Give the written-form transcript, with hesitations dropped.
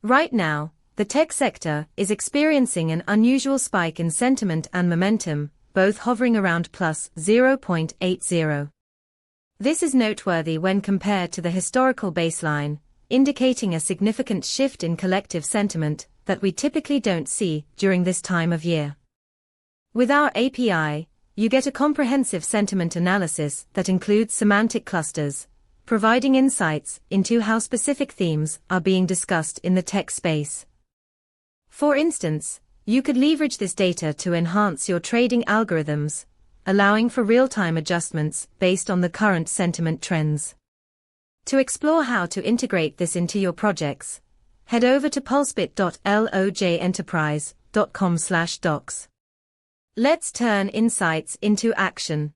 Right now, the tech sector is experiencing an unusual spike in sentiment and momentum, both hovering around plus 0.80. This is noteworthy when compared to the historical baseline, indicating a significant shift in collective sentiment that we typically don't see during this time of year. With our API, you get a comprehensive sentiment analysis that includes semantic clusters, providing insights into how specific themes are being discussed in the tech space. For instance, you could leverage this data to enhance your trading algorithms, allowing for real-time adjustments based on the current sentiment trends. To explore how to integrate this into your projects, head over to pulsebit.logenterprise.com/docs. Let's turn insights into action.